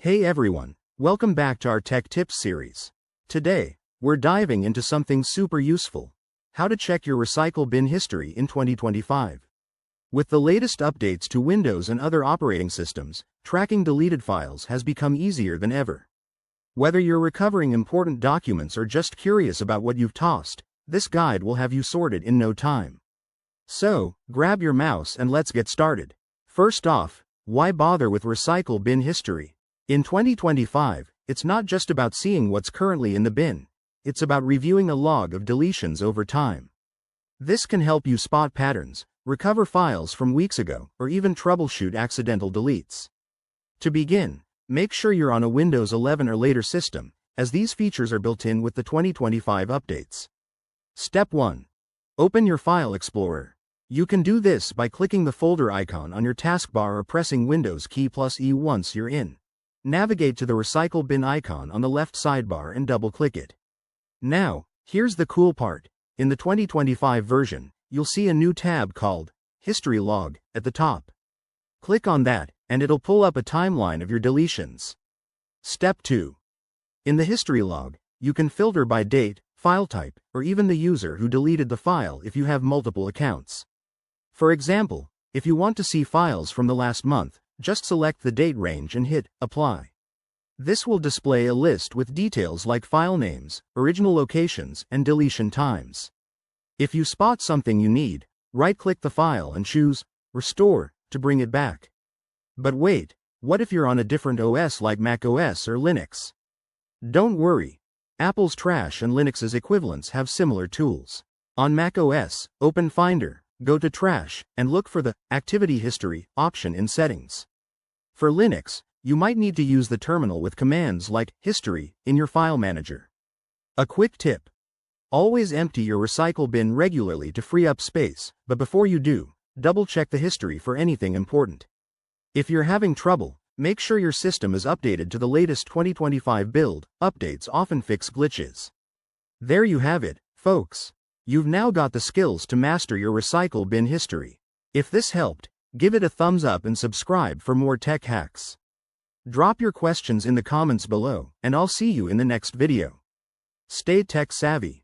Hey everyone, welcome back to our Tech Tips series. Today, we're diving into something super useful: how to check your recycle bin history in 2025. With the latest updates to Windows and other operating systems, tracking deleted files has become easier than ever. Whether you're recovering important documents or just curious about what you've tossed, this guide will have you sorted in no time. So, grab your mouse and let's get started. First off, why bother with recycle bin history? In 2025, it's not just about seeing what's currently in the bin, it's about reviewing a log of deletions over time. This can help you spot patterns, recover files from weeks ago, or even troubleshoot accidental deletes. To begin, make sure you're on a Windows 11 or later system, as these features are built in with the 2025 updates. Step 1. Open your File Explorer. You can do this by clicking the folder icon on your taskbar or pressing Windows key plus E once you're in. Navigate to the recycle bin icon on the left sidebar and double-click it. Now, here's the cool part. In the 2025 version, you'll see a new tab called History Log at the top. Click on that, and it'll pull up a timeline of your deletions. Step 2. In the history log, you can filter by date, file type, or even the user who deleted the file if you have multiple accounts. For example, if you want to see files from the last month, just select the date range and hit Apply. This will display a list with details like file names, original locations, and deletion times. If you spot something you need, right-click the file and choose Restore to bring it back. But wait, what if you're on a different OS like Mac OS or Linux? Don't worry. Apple's Trash and Linux's equivalents have similar tools. On Mac OS, open Finder, go to Trash, and look for the Activity History option in Settings. For Linux, you might need to use the terminal with commands like History in your file manager. A quick tip: always empty your recycle bin regularly to free up space, but before you do, double-check the history for anything important. If you're having trouble, make sure your system is updated to the latest 2025 build. Updates often fix glitches. There you have it, folks. You've now got the skills to master your recycle bin history. If this helped, give it a thumbs up and subscribe for more tech hacks. Drop your questions in the comments below, and I'll see you in the next video. Stay tech savvy.